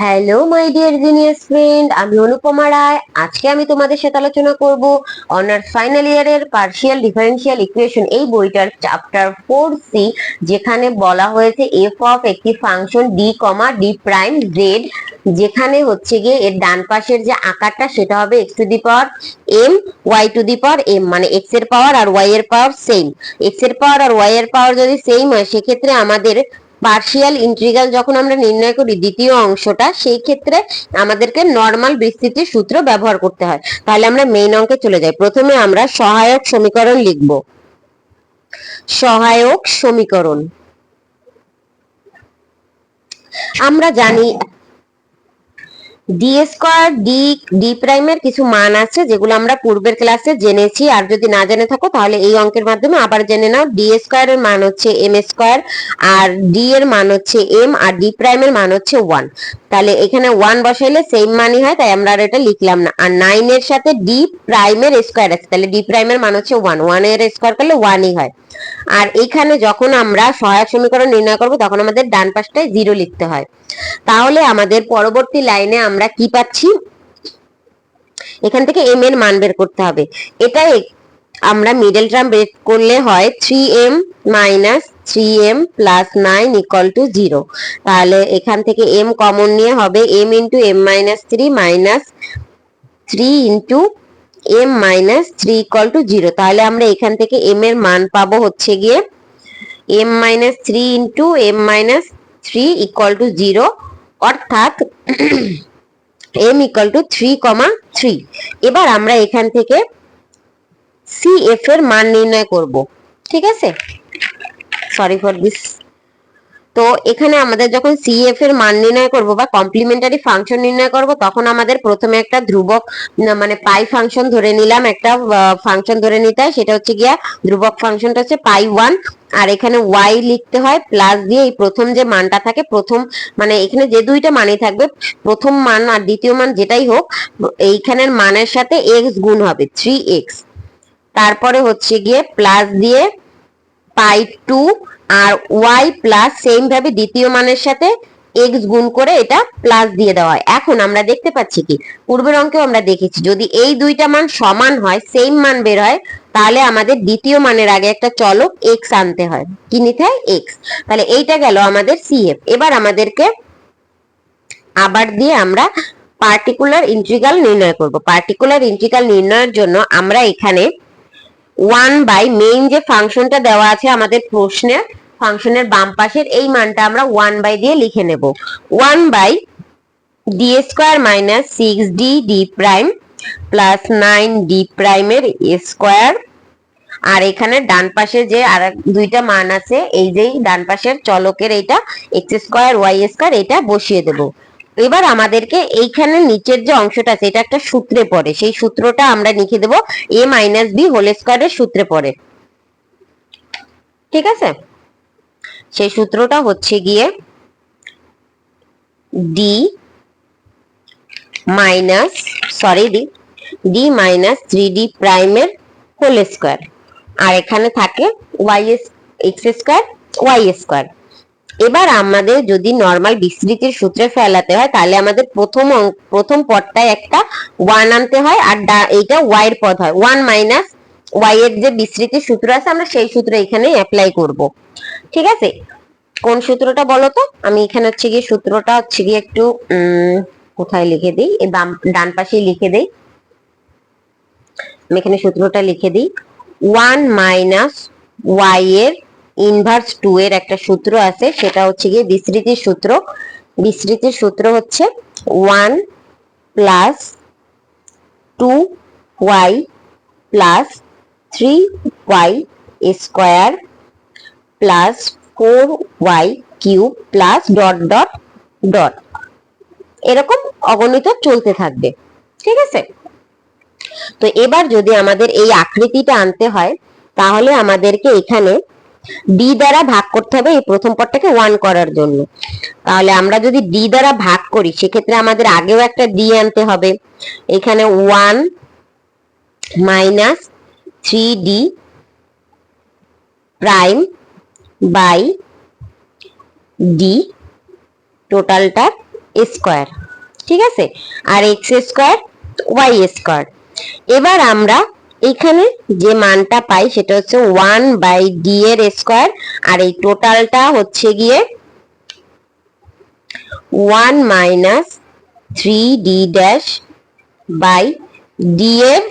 Hello my dear genius friend, আমি অনুপমা রায়। আজকে আমি তোমাদের সাথে আলোচনা করব অনার্স ফাইনাল ইয়ারের পার্শিয়াল ডিফারেনশিয়াল ইকুয়েশন এই বইটার চ্যাপ্টার 4C, যেখানে বলা হয়েছে এফ অফ একটি ফাংশন ডি কমা ডি প্রাইম জেড, যেখানে হচ্ছে গিয়ে এর ডান পাশের যে আকারটা সেটা হবে x to the power m y to the power m, মানে এক্স এর পাওয়ার আর ওয়াই এর পাওয়ার সেম। এক্স এর পাওয়ার আর ওয়াই এর পাওয়ার যদি সেম হয় সেক্ষেত্রে আমাদের পার্শিয়াল ইন্টিগ্রাল যখন আমরা নির্ণয় করি দ্বিতীয় অংশটা, সেই ক্ষেত্রে আমাদেরকে নর্মাল বিস্তৃতির সূত্র ব্যবহার করতে হয়। তাহলে আমরা মেইন অঙ্কে চলে যাই। প্রথমে আমরা সহায়ক সমীকরণ লিখব। সহায়ক সমীকরণ আমরা জানি ডি স্কোয়ার ডি প্রাইমের কিছু মান আছে যেগুলো আমরা পূর্বের ক্লাসে জেনেছি, আর যদি না জেনে থাকো তাহলে এই অঙ্কের মাধ্যমে আবার জেনে নাও। ডি স্কোয়ার এর মান হচ্ছে এম স্কোয়ার, আর ডি এর মান হচ্ছে এম, আর ডি প্রাইমের মান হচ্ছে 1। তাহলে এখানে 1 বসাইলে সেম মানই হয়, তাই আমরা আর এটা লিখলাম না। আর 9 এর সাথে ডি প্রাইমের স্কোয়ার আছে, তাহলে ডি প্রাইমের মান হচ্ছে 1, 1 এর স্কোয়ার করলে 1ই হয়। আর এখানে যখন আমরা সহায়ক সমীকরণ নির্ণয় করব তখন আমাদের ডান পাশটায় 0 লিখতে হয়। তাহলে আমাদের পরবর্তী লাইনে আমরা কি পাচ্ছি, এখান থেকে এম এর মান বের করতে হবে। এটাই আমরা মিডল টার্ম বের করলে হয় 3m minus 3m plus 9 equal to 0। তাহলে এখান থেকে m কমন নিয়ে হবে m into m minus 3 minus 3 into m minus 3 equal to 0। তাহলে আমরা এখান থেকে m এর মান পাবো হচ্ছে গিয়ে m minus 3 into m minus 3 equal to 0, অর্থাৎ m ইকুয়াল টু 3,3। এবার আমরা এখান থেকে CF এর মান নির্ণয় করব। ঠিক আছে, সরি ফর দিস। তো এখানে আমাদের যখন CF এর মান নির্ণয় করব বা কমপ্লিমেন্টারি ফাংশন নির্ণয় করব, তখন আমাদের প্রথমে একটা ধ্রুবক মানে পাই ফাংশন ধরে নিলাম, একটা ফাংশন ধরে নিতে হয়, সেটা হচ্ছে গিয়া ধ্রুবক ফাংশনটা হচ্ছে পাই 1। আর এখানে y লিখতে হয় প্লাস দিয়ে এই প্রথম যে মানটা থাকে, প্রথম মানে এখানে যে দুইটা মানই থাকবে, প্রথম মান আর দ্বিতীয় মান যেটাই হোক, এইখানের মানের সাথে x গুণ হবে 3x। তারপরে হচ্ছে গিয়ে প্লাস দিয়ে পাই 2, আর y প্লাস সেম ভাবে দ্বিতীয় মানের সাথে x গুণ করে এটা প্লাস দিয়ে দেওয়া হয়। এখন আমরা দেখতে পাচ্ছি কি, পূর্বের অঙ্কেও আমরা দেখেছি, যদি এই দুইটা মান সমান হয়, সেম মান বের হয়, তাহলে আমাদের দ্বিতীয় মানের আগে একটা চলক x আনতে হয়। কি নিতে হয়? x। তাহলে এইটা গেল আমাদের CF। এবার আমাদেরকে আবার দিয়ে আমরা পার্টিকুলার ইন্টিগ্রাল নির্ণয় করব। পার্টিকুলার ইন্টিগ্রাল নির্ণয়ের জন্য আমরা এখানে 1 বাই মেইন যে ফাংশনটা দেওয়া আছে আমাদের প্রশ্নে, ফাংশনের বাম পাশের এই মানটা আমরা 1 বাই দিয়ে লিখে নেব। 1 by d square minus 6d d prime plus 9d প্রাইমের স্কোয়ার। আর এখানে ডান পাশে যে আর দুইটা মান আছে, এই যে ডান পাশের চলকের এইটা এক্স স্কোয়ার ওয়াই স্কোয়ার, এটা বসিয়ে দেব। এবার আমাদেরকে এইখানে নিচের যে অংশটা আছে এটা একটা সূত্রে পড়ে, সেই সূত্রটা আমরা লিখে দেব a মাইনাস বি হোল স্কোয়ারের সূত্রে পড়ে। ঠিক আছে, সেই সূত্রটা হচ্ছে গিয়ে D minus D minus 3d প্রাইমের হোল স্কোয়ার, আর এখানে থাকে y x square y square. এবার আমাদের যদি নর্মাল বিস্তৃতির সূত্রে ফেলাতে হয়, তাহলে আমাদের প্রথম পদটায় একটা 1 আনতে হয়, আর এইটা y এর পদ হয়। 1 মাইনাস y এর যে বিস্তৃতির সূত্র আছে আমরা সেই সূত্র এখানে অ্যাপ্লাই করব। ঠিক আছে, কোন সূত্রটা বলো তো? আমি এখানে হচ্ছে গিয়ে সূত্রটা হচ্ছে গিয়ে একটু কোথায় লিখে দিই, এই ডান পাশেই লিখে দেই। আমি এখানে সূত্রটা লিখে দিই। 1 মাইনাস y এর ইনভার্স 2 এর একটা সূত্র আছে, সেটা হচ্ছে গিয়ে বিস্তৃতির সূত্র। বিস্তৃতির সূত্র হচ্ছে 1 plus 2y plus 3y square plus 4y cube plus dot dot dot, এরকম অগণিত চলতে থাকবে। ঠিক আছে, তো এবার যদি আমাদের এই আকৃতিটা আনতে হয়, তাহলে আমাদেরকে এখানে ডি দ্বারা ভাগ করতে হবে এই প্রথম পদটাকে 1 করার জন্য। তাহলে আমরা যদি ডি দ্বারা ভাগ করি সেক্ষেত্রে আমাদের আগেও একটা ডি আনতে হবে। এখানে 1 minus 3d prime by d, টোটালটা স্কোয়ার, ঠিক আছে, আর এক্স স্কোয়ার ওয়াই স্কোয়ার। এবার আমরা এখানে যে মানটা পাই সেটা হচ্ছে 1/d এর স্কোয়ার, আর এই টোটালটা হচ্ছে গিয়ে 1 minus 3d dash by d এর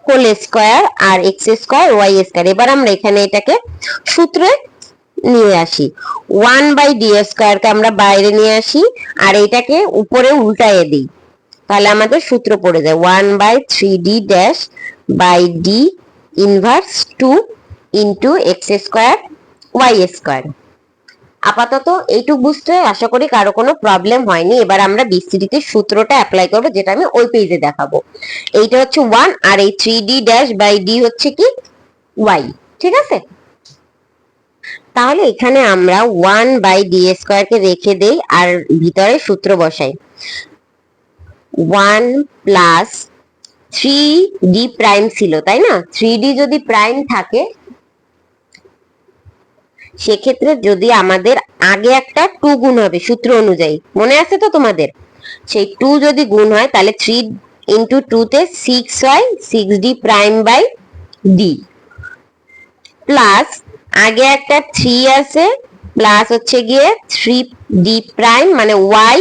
হোল স্কোয়ার আর এক্স স্কোয়ার ওয়াই স্কোয়ার। এবার আমরা এখানে এটাকে সূত্রে নিয়ে আসি, 1/d স্কোয়ারকে আমরা বাইরে নিয়ে আসি আর এটাকে উপরে উল্টায়ে দিই, তাহলে আমাদের সূত্র পড়ে যায় 1/3d dash by d inverse 2 into x square y square. আপাতত এইটুকু বুঝতে আশা করি কারো কোনো প্রবলেম হয়নি। এবার আমরা বিসিডিতে সূত্রটা অ্যাপ্লাই করবো, যেটা আমি ওই পেজে দেখাবো। এইটা হচ্ছে 1 আর এই 3d ড্যাশ বাই d হচ্ছে কি y, ঠিক আছে। তাহলে এখানে আমরা 1/d স্কোয়ার কে রেখে দেই আর ভিতরে সূত্র বসাই, 1 প্লাস 3d প্রাইম ছিল, তাই না? 3d যদি প্রাইম থাকে সেক্ষেত্রে যদি আমাদের আগে একটা 2 গুণ হবে সূত্র অনুযায়ী, মনে আছে তো তোমাদের? সেই 2 যদি গুণ হয় তাহলে 3 ইন্টু 2 তে 6 হয়, 6d prime by d, plus আগে একটা 3 আছে, প্লাস হচ্ছে গিয়ে 3d প্রাইম মানে y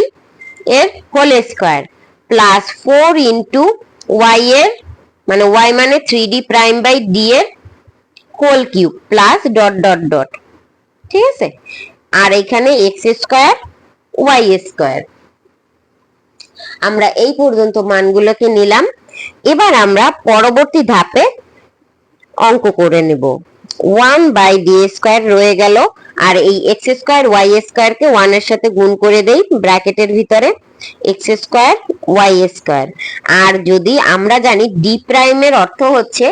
এর whole square, plus 4 into y এর মানে y মানে 3d প্রাইম বাই d এর whole cube, plus dot dot dot, ঠিক আছে। আর এখানে এক্স স্কোয়ার ওয়াই স্কোয়ার। আমরা এই পর্যন্ত মানগুলোকে নিলাম। এবার আমরা পরবর্তী ধাপে অঙ্ক করে নেব। 1/d স্কোয়ার রয়ে গেল, আর এই এক্স স্কোয়ার ওয়াই স্কোয়ার কে 1 এর সাথে গুণ করে দেই ব্র্যাকেটের ভিতরে, এক্স স্কোয়ার ওয়াই স্কোয়ার। আর যদি আমরা জানি ডি প্রাইমের অর্থ হচ্ছে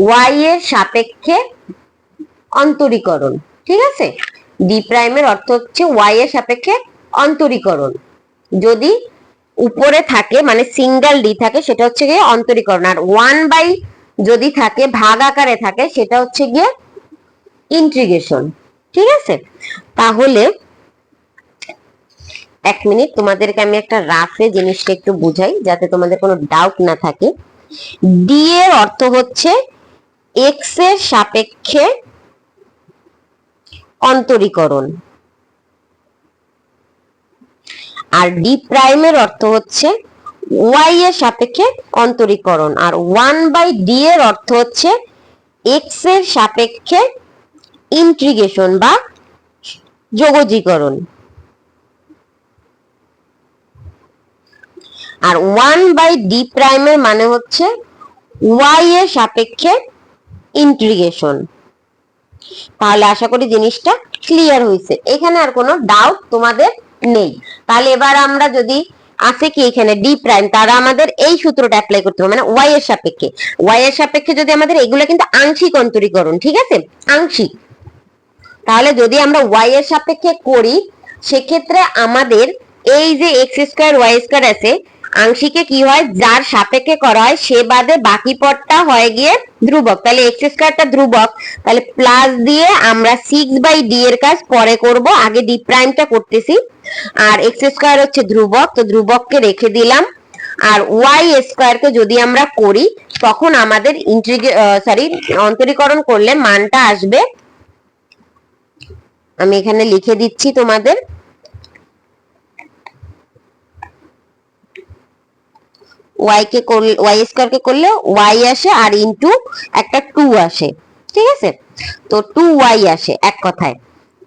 ওয়াই এর সাপেক্ষে অন্তরীকরণ, ঠিক আছে। ডি প্রাইমের অর্থ হচ্ছে ওয়াই এর সাপেক্ষে অন্তরীকরণ। যদি উপরে থাকে মানে সিঙ্গেল ডি থাকে সেটা হচ্ছে গিয়ে অন্তরীকরণ, আর 1 যদি থাকে ভাগ আকারে থাকে সেটা হচ্ছে গিয়ে ইন্টিগ্রেশন, ঠিক আছে। তাহলে এক মিনিট তোমাদেরকে আমি একটা রাফে জিনিসটা একটু বুঝাই যাতে তোমাদের কোনো ডাউট না থাকে। ডি এর অর্থ হচ্ছে এক্স এর সাপেক্ষে অন্তরীকরণ, আর ডি প্রাইমের অর্থ হচ্ছে ওয়াই এর সাপেক্ষে অন্তরীকরণ, আর 1/d এর অর্থ হচ্ছে এক্স এর সাপেক্ষে ইন্টিগ্রেশন বা যোগজীকরণ, আর 1/d প্রাইমের মানে হচ্ছে ওয়াই এর সাপেক্ষে ইন্টিগ্রেশন। তাহলে আশা করি জিনিসটা ক্লিয়ার হয়েছে, এখানে আর কোনো ডাউট তোমাদের নেই। তাহলে এবার আমরা যদি আছে কি এখানে ডি প্রাইম, তারা আমাদের এই সূত্রটা অ্যাপ্লাই করতে হবে, মানে ওয়াই এর সাপেক্ষে। ওয়াই এর সাপেক্ষে যদি আমাদের এগুলো কিন্তু আংশিক অন্তরীকরণ, ঠিক আছে, আংশিক। তাহলে যদি আমরা ওয়াই এর সাপেক্ষে করি সেক্ষেত্রে আমাদের এই যে এক্স স্কোয়ার ওয়াই স্কোয়ার আছে, আংশিকে কি হয়, যার সাপেক্ষে করা হয় সে বাদে বাকি পদটা হয়ে গিয়ে ধ্রুবক। তাহলে এক্স স্কোয়ারটা ধ্রুবক, তাহলে প্লাস দিয়ে আমরা 6/d এর কাজ পরে করব, আগে ডি প্রাইমটা করতেছি। আর এক্স স্কোয়ার হচ্ছে ধ্রুবক, তো ধ্রুবককে রেখে দিলাম। আর ওয়াই স্কোয়ারকে যদি আমরা করি তখন আমাদের অন্তরীকরণ করলে মানটা আসবে, আমি এখানে লিখে দিচ্ছি তোমাদের, ওয়াই স্কোয়ার কে করলে ওয়াই আসে আর ইনটু একটা 2 আসে, ঠিক আছে। তো 2y আসে এক কথায়,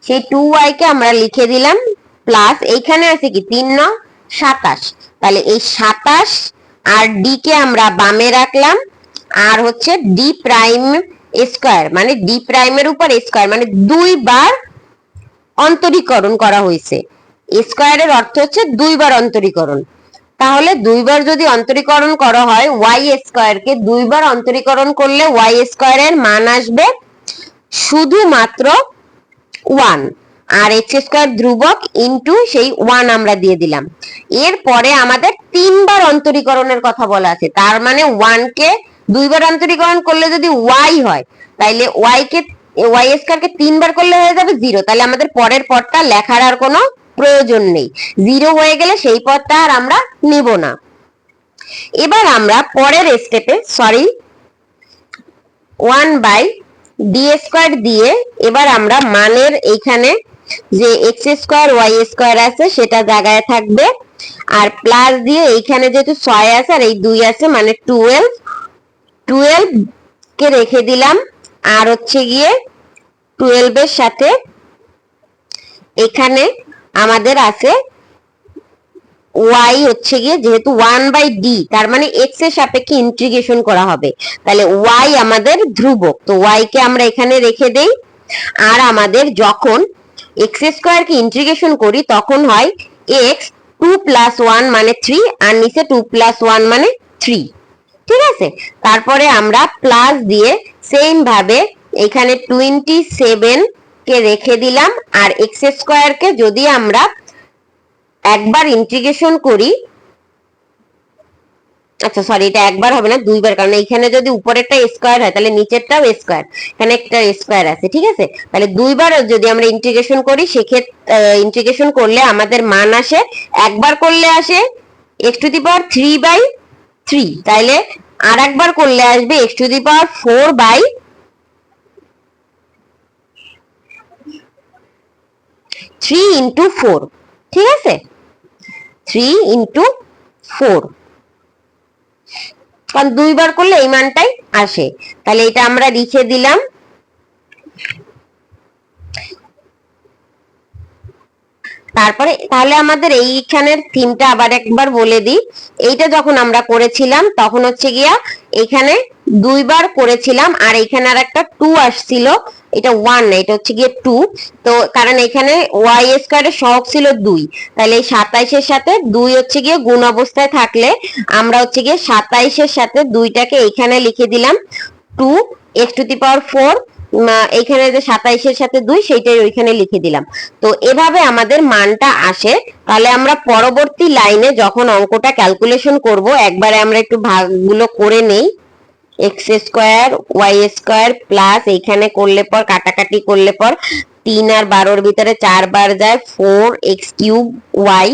সেই 2y কে আমরা লিখে দিলাম, প্লাস এইখানে আছে কি 3 × 27, তাহলে এই 27 আর ডি কে আমরা বামে রাখলাম, আর হচ্ছে ডি প্রাইম স্কোয়ার মানে ডি প্রাইমের উপর স্কোয়ার মানে 2 বার অন্তরীকরণ করা হয়েছে। স্কোয়ারের অর্থ হচ্ছে 2 বার অন্তরীকরণ। তাহলে 2 বার যদি অন্তরীকরণ করা হয় ওয়াই স্কোয়ার কে 2 বার অন্তরীকরণ করলে ওয়াই স্কোয়ারের মান আসবে শুধুমাত্র 1, আর এক্স স্কোয়ার ধ্রুবক ইনটু সেই 1 আমরা দিয়ে দিলাম। এরপরে আমাদের 3 বার অন্তরীকরণের কথা বলা আছে, তার মানে 1 কে 2 বার অন্তরীকরণ করলে যদি y হয় তাইলে ওয়াই স্কোয়ার কে 3 বার করলে হয়ে যাবে 0। তাহলে আমাদের পরের পদটা লেখার আর কোনো প্রয়োজন নেই, 0 হয়ে গেলে সেই পদটা আর আমরা নেব না। এবার আমরা পরের স্টেপে 1/d² দিয়ে এবার আমরা মানের এইখানে যে x² y² আছে সেটা জায়গায় থাকবে, আর প্লাস দিয়ে এইখানে যেহেতু 6 আছে আর এই 2 আছে মানে 12 কে রেখে দিলাম। আর হচ্ছে গিয়ে 12 এর সাথে এখানে আমাদের আছে y হচ্ছে গিয়ে যেহেতু 1/d তার মানে x এর সাপেক্ষে ইন্টিগ্রেশন করা হবে, তাহলে y আমাদের ধ্রুবক, তো y কে আমরা এখানে রেখে দেই। আর আমাদের যখন x² কে ইন্টিগ্রেশন করি তখন হয় x 2 + 1 মানে 3 আর নিচে 2 + 1 মানে 3। ঠিক আছে, তারপরে আমরা প্লাস দিয়ে সেম ভাবে এখানে 27 কে রেখে দিলাম। আর x² কে যদি আমরা একবার ইন্টিগ্রেশন করি, আচ্ছা সরি এটা একবার হবে না, দুইবার, কারণ এখানে যদি উপরেরটা স্কয়ার হয় তাহলে নিচেরটাও স্কয়ার, এখানে একটা স্কয়ার আছে। ঠিক আছে, তাহলে দুইবার যদি আমরা ইন্টিগ্রেশন করি সেক্ষেত্রে ইন্টিগ্রেশন করলে আমাদের মান আসে, একবার করলে আসে x⁴/3, তাইলে আর একবার করলে আসবে x⁴/4 3 × 4। ঠিক আছে, 3 × 4, কারণ দুইবার করলে এই মানটাই আসে, তাহলে এটা আমরা লিখে দিলাম। তারপরে তাহলে আমাদের এইখানের থিমটা আবার একবার বলে দিই। এইটা যখন আমরা করেছিলাম তখন হচ্ছে গিয়া এখানে দুইবার করেছিলাম আর এখানে আর একটা 2 আসছিল, এটা 1 না, এটা হচ্ছে গিয়ে 2। তো কারণ এখানে y² এর সহগ ছিল 2, তাহলে এই 27 এর সাথে 2 হচ্ছে গিয়ে গুণ অবস্থায় থাকলে আমরা হচ্ছে গিয়ে 27 এর সাথে 2টাকে এখানে লিখে দিলাম 2x⁴, এইখানে যে 27 এর সাথে 2 সেইটাই ওইখানে লিখে দিলাম। তো এভাবে আমাদের মানটা আসে। তাহলে আমরা পরবর্তী লাইনে যখন অঙ্কটা ক্যালকুলেশন করব একবারে আমরা একটু ভাগগুলো করে নেই। x² y² প্লাস এইখানে করলে পর কাটাকাটি করলে পর 3 আর 12 ভিতরে 4 বার যায় 4x³ y,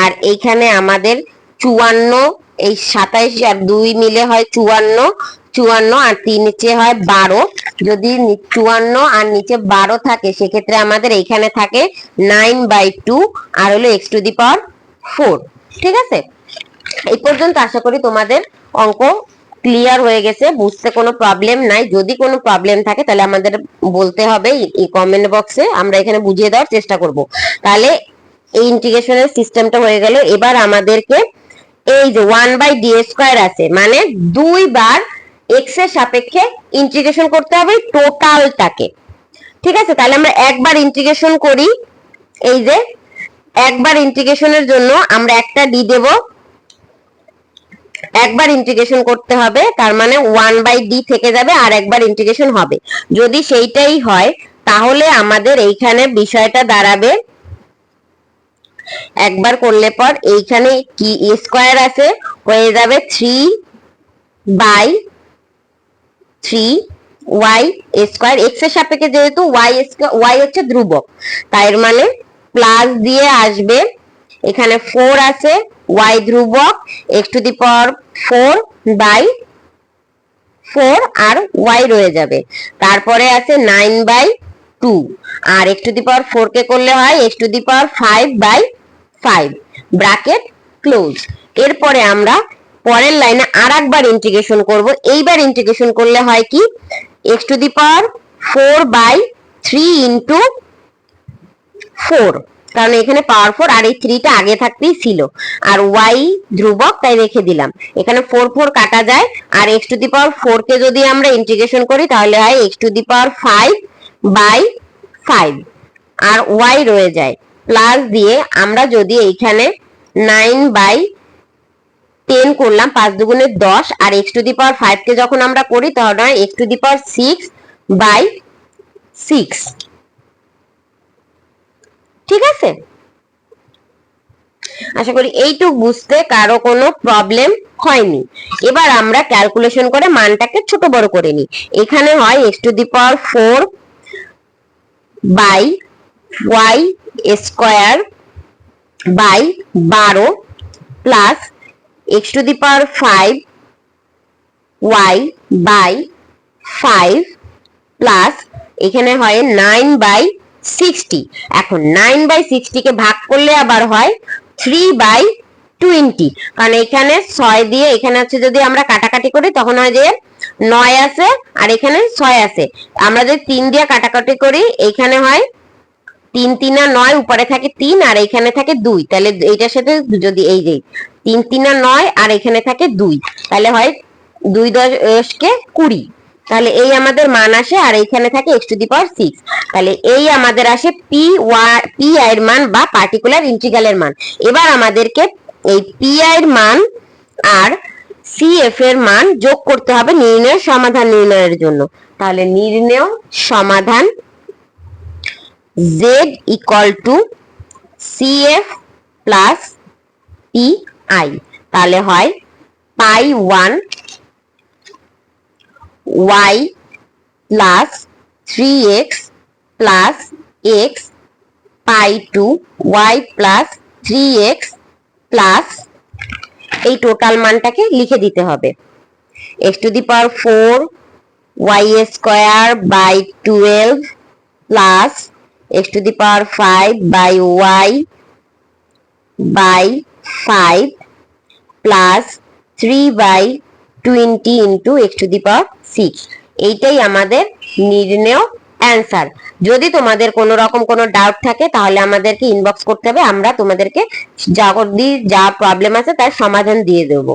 আর এইখানে আমাদের 54, এই 27 আর 2 মিলে হয় 54 আর 3 নিচে হয় 12। যদি 54 আর নিচে 12 থাকে সেক্ষেত্রে আমাদের এইখানে থাকে 9/2 আর হলো x⁴। ঠিক আছে, এই পর্যন্ত আশা করি তোমাদের অঙ্ক ক্লিয়ার হয়ে গেছে, বুঝতে কোনো প্রবলেম নাই। যদি কোনো প্রবলেম থাকে তাহলে আমাদের বলতে হবে এই কমেন্ট বক্সে, আমরা এখানে বুঝিয়ে দেওয়ার চেষ্টা করব। তাহলে এই ইন্টিগ্রেশনের সিস্টেমটা হয়ে গেল। এবার আমাদেরকে এই যে 1/d² আছে মানে দুইবার x এর সাপেক্ষে ইন্টিগ্রেশন করতে হবে টোটালটাকে। ঠিক আছে, তাহলে আমরা একবার ইন্টিগ্রেশন করি। এই যে একবার ইন্টিগ্রেশনের জন্য আমরা একটা d দেব, একবার ইন্টিগ্রেশন করতে হবে, তার মানে 1/d থেকে যাবে আর একবার ইন্টিগ্রেশন হবে। যদি সেইটাই হয় তাহলে আমাদের এইখানে বিষয়টা দাঁড়াবে একবার করলে পর এইখানে কি স্কয়ার আছে হয়ে যাবে 3/3y²। x এর সাপেক্ষে যেহেতু y হচ্ছে ধ্রুবক তাই মানে প্লাস দিয়ে আসবে, এখানে 4 আছে y ধ্রুবক x⁴/4 আর y রয়ে যাবে। তারপরে আছে 9/2 আর x⁴ কে করলে হয় x⁵5/5 ব্র্যাকেট ক্লোজ। এরপরে আমরা পরের লাইনে আরেকবার ইন্টিগ্রেশন করব। এইবার ইন্টিগ্রেশন করলে হয় কি x⁴/3 × 4, কারণ এখানে পাওয়ার 4 আর এই 3টা আগে থাকতেই ছিল আর y ধ্রুবক তাই রেখে দিলাম। এখানে 4 কাটা যায় আর x⁴ কে যদি আমরা ইন্টিগ্রেশন করি তাহলে হয় x⁵5/5 আর y রয়ে যায়। প্লাস দিয়ে আমরা যদি এইখানে 9/10 করলাম, 5 দুগুণে 10, আর x⁵ কে যখন আমরা করি তাহলে হয় x⁵6/6। ঠিক আছে, আশা করি এইটুকু বুঝতে কারো কোনো প্রবলেম হয়নি। এবার আমরা ক্যালকুলেশন করে মানটাকে ছোট বড় করে নিই। এখানে হয় x⁴/y² by 12 plus x to the power 5 y by 5 plus এখানে হয় 9/60। এখন 9/60 কে ভাগ করলে আবার হয় 3/20, কারণ এখানে 6 দিয়ে এখানে হচ্ছে যদি আমরা কাটাকাটি করি তখন হয় যে 9 আছে আর এখানে 6 আছে। আমরা যদি 3 দিয়ে কাটাকাটি করি এখানে হয় 3 3 9, উপরে থাকে 3 আর এখানে থাকে 2, তাহলে এইটার সাথে যদি এই যে 3 3 9 আর এখানে থাকে 2, তাহলে হয় 2 10 কে 20, তাহলে এই আমাদের মান আসে আর এইখানে থাকে x টু দি পাওয়ার 6। তাহলে এই আমাদের আসে পি এর মান বা পার্টিকুলার ইন্টিগ্রালের মান। এবার আমাদেরকে এই পি এর মান আর সিএফ এর মান যোগ করতে হবে নির্ণয়ের সমাধান নির্ণয়ের জন্য। তাহলে নির্ণয় সমাধান z equal to CF plus PI, তাহলে হয় pi 1 y plus 3x plus x pi 2 y plus 3x plus এই টোটাল মানটাকে লিখে দিতে হবে x to the power 4 y square by 12 plus x to the power 5 by y by 5 plus 3/20 into x to the power 6। এইটাই আমাদের নির্ণেয় answer. যদি তোমাদের কোনো রকম কোনো ডাউট থাকে তাহলে আমাদেরকে ইনবক্স করতে হবে, আমরা তোমাদেরকে যা প্রবলেম আছে তার সমাধান দিয়ে দেবো।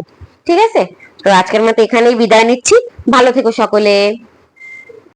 ঠিক আছে, তো আজকের মতো এখানেই বিদায় নিচ্ছি। ভালো থেকো সকলে।